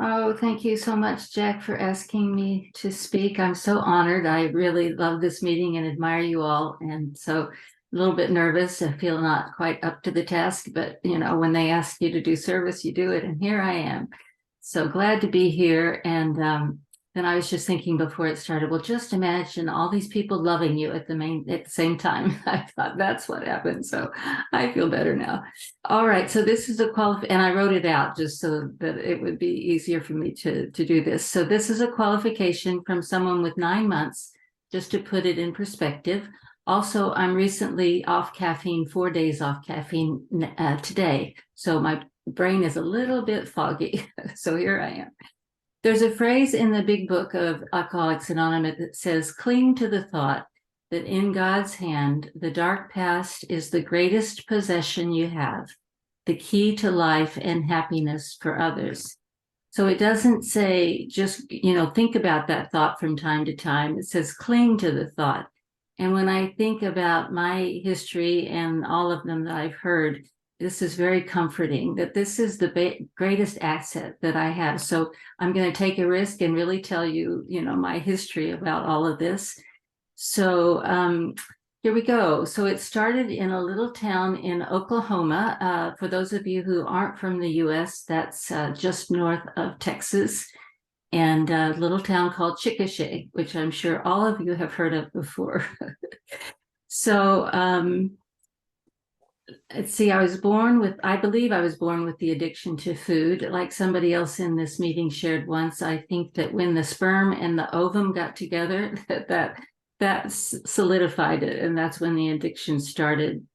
Oh, thank you so much, Jack, for asking me to speak. I'm so honored. I really love this meeting and admire you all. And so a little bit nervous. I feel not quite up to the task, but when they ask you to do service, you do it. And here I am. So glad to be here. And then I was just thinking before it started, well, just imagine all these people loving you at the same time. I thought that's what happened. So I feel better now. All right, so this is and I wrote it out just so that it would be easier for me to do this. So this is a qualification from someone with 9 months, just to put it in perspective. Also, I'm recently off caffeine, 4 days off caffeine today. So my brain is a little bit foggy. So here I am. There's a phrase in the big book of Alcoholics Anonymous that says, cling to the thought that in God's hand, the dark past is the greatest possession you have, the key to life and happiness for others. So it doesn't say just, think about that thought from time to time. It says cling to the thought. And when I think about my history and all of them that I've heard, this is very comforting that this is the greatest asset that I have. So I'm going to take a risk and really tell you, my history about all of this. So here we go. So it started in a little town in Oklahoma. For those of you who aren't from the US, that's just north of Texas, and a little town called Chickasha, which I'm sure all of you have heard of before. So let's see, I believe I was born with the addiction to food. Like somebody else in this meeting shared once, I think that when the sperm and the ovum got together, that solidified it, and that's when the addiction started.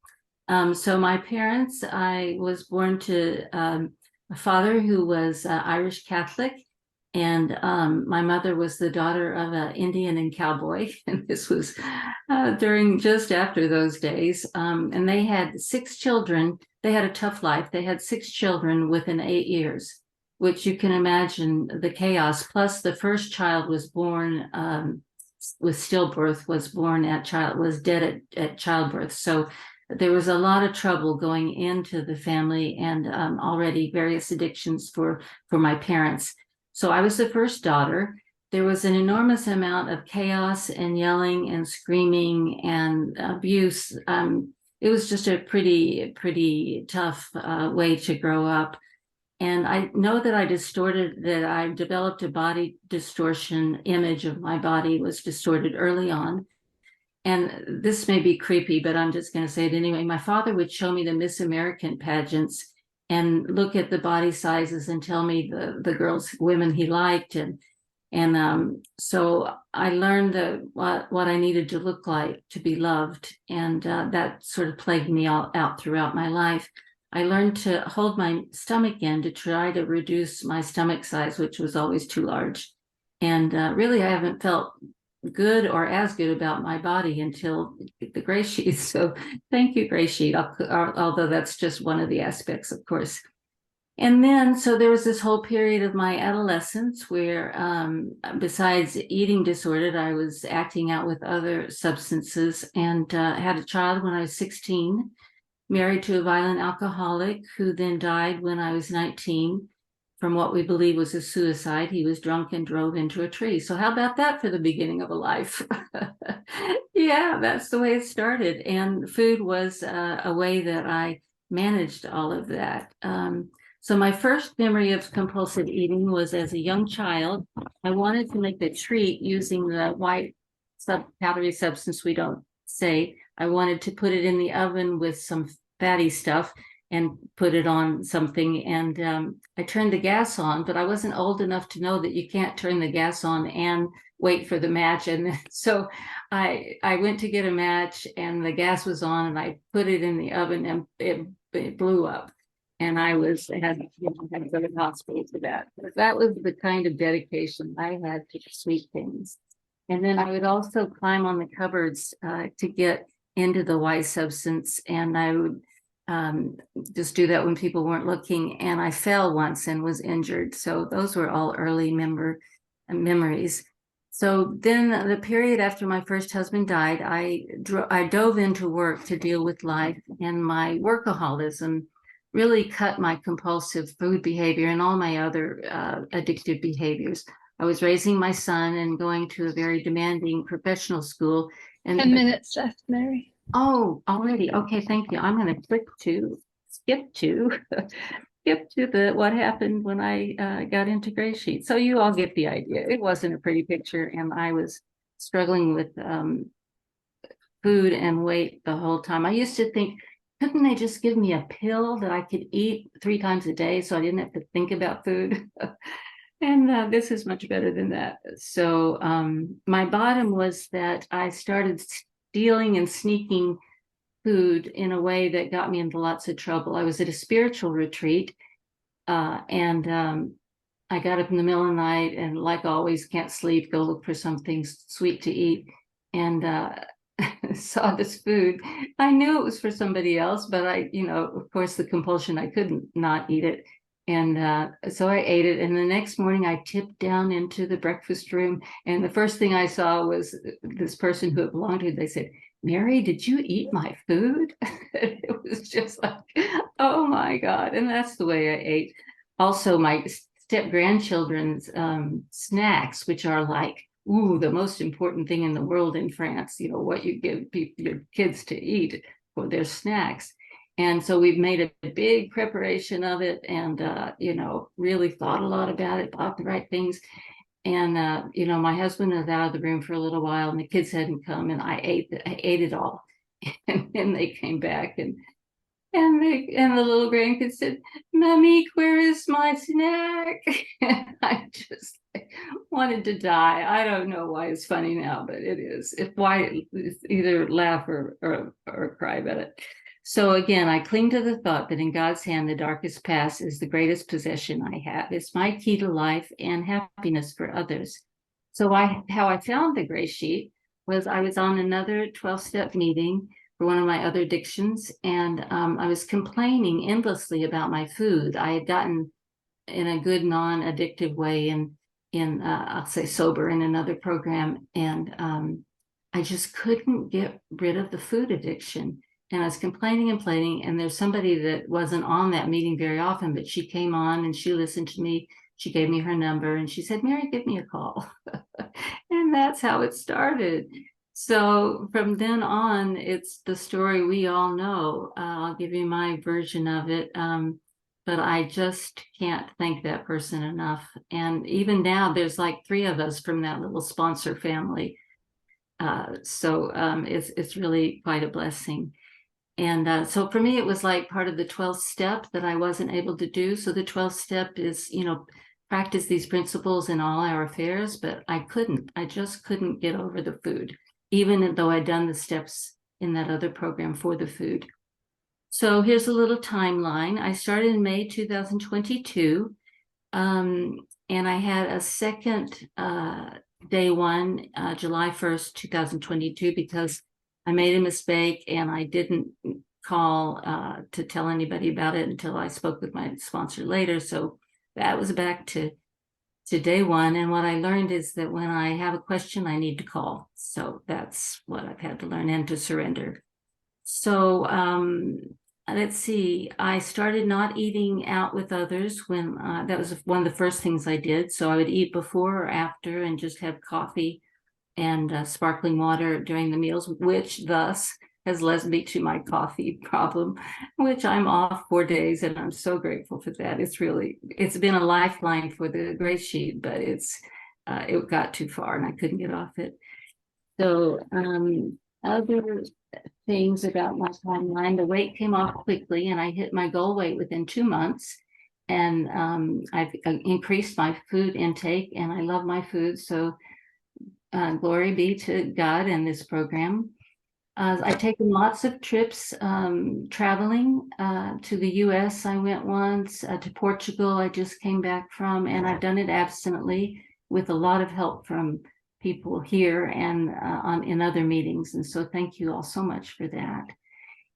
So my parents, I was born to a father who was Irish Catholic, and my mother was the daughter of an Indian and cowboy, and this was during just after those days. And they had 6 children. They had a tough life. They had 6 children within 8 years, which you can imagine the chaos. Plus, the first child was born with stillbirth, was dead at childbirth. So there was a lot of trouble going into the family, and already various addictions for my parents. So I was the first daughter. There was an enormous amount of chaos and yelling and screaming and abuse. It was just a pretty tough way to grow up. And I know that I developed a body distortion. Image of my body was distorted early on. And this may be creepy, but I'm just going to say it anyway. My father would show me the Miss American pageants and look at the body sizes and tell me the women he liked. So I learned what I needed to look like to be loved. And that sort of plagued me out throughout my life. I learned to hold my stomach in to try to reduce my stomach size, which was always too large. And really, I haven't felt good or as good about my body until the gray sheet. So thank you, gray sheet, although that's just one of the aspects, of course. And then, so there was this whole period of my adolescence where, besides eating disordered, I was acting out with other substances, and had a child when I was 16, married to a violent alcoholic who then died when I was 19 from what we believe was a suicide. He was drunk and drove into a tree. So how about that for the beginning of a life? Yeah, that's the way it started. And food was a way that I managed all of that. So my first memory of compulsive eating was as a young child. I wanted to make a treat using the white powdery substance we don't say. I wanted to put it in the oven with some fatty stuff and put it on something. And I turned the gas on, but I wasn't old enough to know that you can't turn the gas on and wait for the match. And so I went to get a match, and the gas was on, and I put it in the oven, and it blew up. And I had to go to the hospital for that. But that was the kind of dedication I had to sweet things. And then I would also climb on the cupboards to get into the white substance, and I would just do that when people weren't looking. And I fell once and was injured. So those were all early memories. So then the period after my first husband died, I dove into work to deal with life and my workaholism. really cut my compulsive food behavior and all my other addictive behaviors. I was raising my son and going to a very demanding professional school. 10 minutes left, Mary. Oh, already. Okay, thank you. I'm going to skip to skip to the what happened when I got into GreySheet. So you all get the idea. It wasn't a pretty picture, and I was struggling with food and weight the whole time. I used to think, couldn't they just give me a pill that I could eat 3 times a day so I didn't have to think about food? And this is much better than that. So my bottom was that I started stealing and sneaking food in a way that got me into lots of trouble. I was at a spiritual retreat, and I got up in the middle of the night and, like always, can't sleep, go look for something sweet to eat, and saw this food. I knew it was for somebody else, but of course, the compulsion, I couldn't not eat it. And so I ate it. And the next morning, I tipped down into the breakfast room. And the first thing I saw was this person who it belonged to. They said, "Mary, did you eat my food?" It was just like, oh my God. And that's the way I ate. Also, my step grandchildren's snacks, which are like, ooh, the most important thing in the world in France, what you give your kids to eat for their snacks. And so we've made a big preparation of it and, really thought a lot about it, bought the right things. And, my husband was out of the room for a little while and the kids hadn't come and I ate it all. And then they came back and the little grandkid said, "Mommy, where is my snack?" And I just wanted to die. I don't know why it's funny now, but it is. It's either laugh or cry about it. So again, I cling to the thought that in God's hand, the darkest past is the greatest possession I have. It's my key to life and happiness for others. So how I found the gray sheet was I was on another 12-step meeting for one of my other addictions, and I was complaining endlessly about my food. I had gotten in a good non-addictive way in I'll say sober in another program, and I just couldn't get rid of the food addiction. And I was complaining and complaining, and there's somebody that wasn't on that meeting very often, but she came on and she listened to me. She gave me her number and she said, "Mary, give me a call." And that's how it started. So from then on, it's the story we all know. I'll give you my version of it. But I just can't thank that person enough. And even now, there's like 3 of us from that little sponsor family. So it's really quite a blessing. And so for me, it was like part of the 12th step that I wasn't able to do. So the 12th step is, practice these principles in all our affairs, but I just couldn't get over the food, even though I'd done the steps in that other program for the food. So here's a little timeline. I started in May 2022, and I had a second day one, July 1st, 2022, because I made a mistake and I didn't call to tell anybody about it until I spoke with my sponsor later. So that was back to day one. And what I learned is that when I have a question, I need to call. So that's what I've had to learn, and to surrender. So let's see, I started not eating out with others when that was one of the first things I did. So I would eat before or after and just have coffee and sparkling water during the meals, which thus has led me to my coffee problem, which I'm off 4 days, and I'm so grateful for that. It's been a lifeline for the gray sheet, but it got too far and I couldn't get off it. So other things about my timeline, the weight came off quickly and I hit my goal weight within 2 months. And I've increased my food intake and I love my food. So glory be to God and this program. I've taken lots of trips traveling to the US. I went once to Portugal, I just came back from, and I've done it abstinently with a lot of help from people here and in other meetings. And so thank you all so much for that.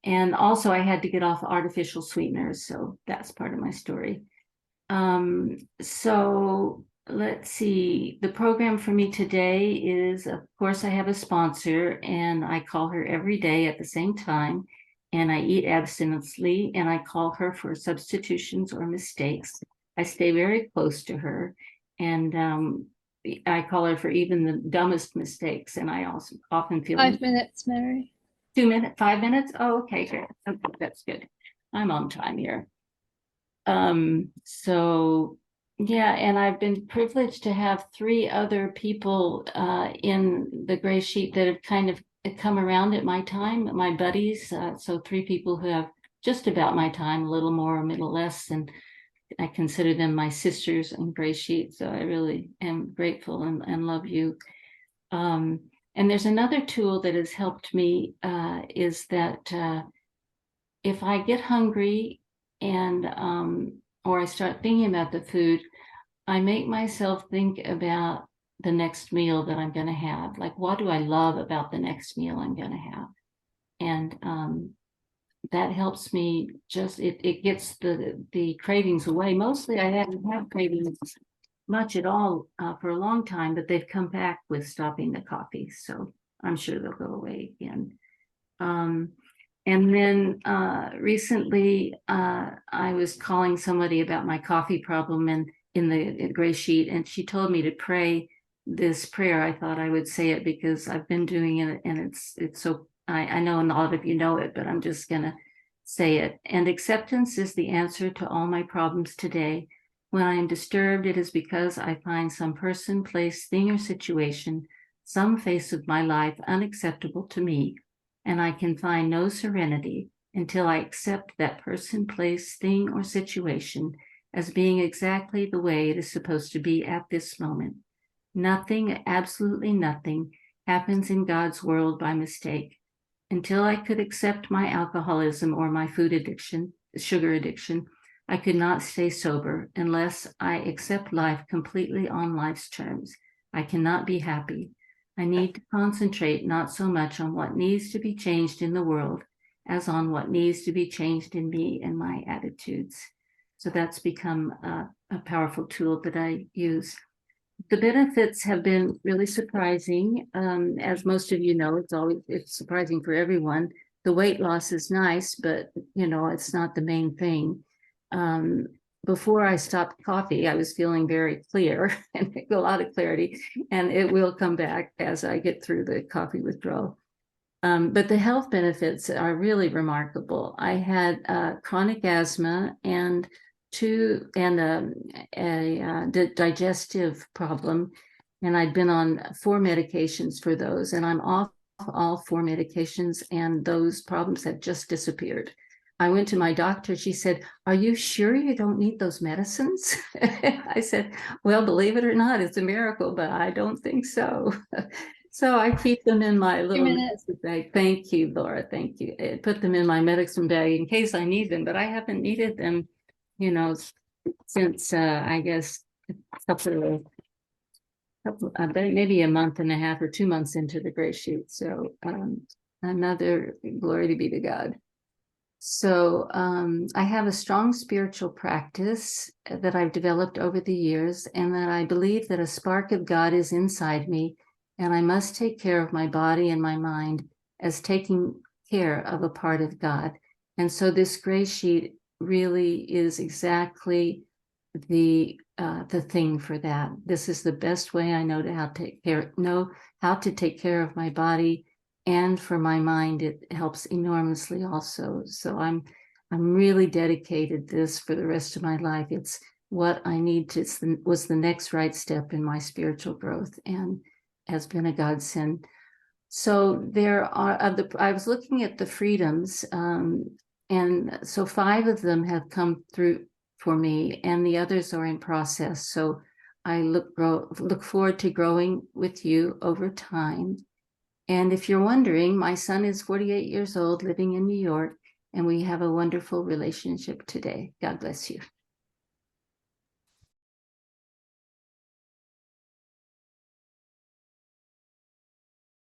And also I had to get off artificial sweeteners. So that's part of my story. So let's see, the program for me today is, of course, I have a sponsor and I call her every day at the same time. and I eat abstinently, and I call her for substitutions or mistakes. I stay very close to her, and I call her for even the dumbest mistakes, and I also often feel 5 minutes, Mary. 2 minutes, 5 minutes. Oh, okay, good. Okay, that's good. I'm on time here. So yeah, and I've been privileged to have 3 other people in the gray sheet that have kind of come around at my time, my buddies. So 3 people who have just about my time, a little more, a little less, and I consider them my sisters in gray sheet. So I really am grateful and love you. And there's another tool that has helped me is that if I get hungry and or I start thinking about the food, I make myself think about the next meal that I'm going to have. Like, what do I love about the next meal I'm going to have? And that helps me just it gets the cravings away. Mostly I haven't had cravings much at all for a long time, but they've come back with stopping the coffee. So I'm sure they'll go away again. And then recently I was calling somebody about my coffee problem and in the gray sheet, and she told me to pray this prayer. I thought I would say it because I've been doing it, and it's so I know a lot of you know it, but I'm just gonna say it. And acceptance is the answer to all my problems today. When I am disturbed, it is because I find some person, place, thing, or situation, some phase of my life unacceptable to me, and I can find no serenity until I accept that person, place, thing, or situation as being exactly the way it is supposed to be at this moment. Nothing, absolutely nothing, happens in God's world by mistake. Until I could accept my alcoholism or my food addiction, sugar addiction, I could not stay sober unless I accept life completely on life's terms. I cannot be happy. I need to concentrate not so much on what needs to be changed in the world as on what needs to be changed in me and my attitudes. So that's become a powerful tool that I use. The benefits have been really surprising. As most of you know, it's surprising for everyone. The weight loss is nice, but it's not the main thing. Before I stopped coffee, I was feeling very clear and a lot of clarity, and it will come back as I get through the coffee withdrawal. But the health benefits are really remarkable. I had chronic asthma and a digestive problem, and I'd been on 4 medications for those, and I'm off all 4 medications, and those problems have just disappeared. I went to my doctor. She said, "Are you sure you don't need those medicines?" I said, "Well, believe it or not, it's a miracle, but I don't think so." So I keep them in my little medicine bag. Thank you, Laura. Thank you. I put them in my medicine bag in case I need them, but I haven't needed them, since I guess maybe a month and a half or 2 months into the gray sheet. So another glory to be to God. So I have a strong spiritual practice that I've developed over the years, and that I believe that a spark of God is inside me, and I must take care of my body and my mind as taking care of a part of God. And so this gray sheet really is exactly the thing for that. This is the best way I know how to take care of my body. And for my mind, it helps enormously also. So I'm really dedicated this for the rest of my life. It's what I need to, was the next right step in my spiritual growth, and has been a godsend. So there are, I was looking at the freedoms, and so 5 of them have come through for me, and the others are in process. So I look forward to growing with you over time. And if you're wondering, my son is 48 years old, living in New York, and we have a wonderful relationship today. God bless you.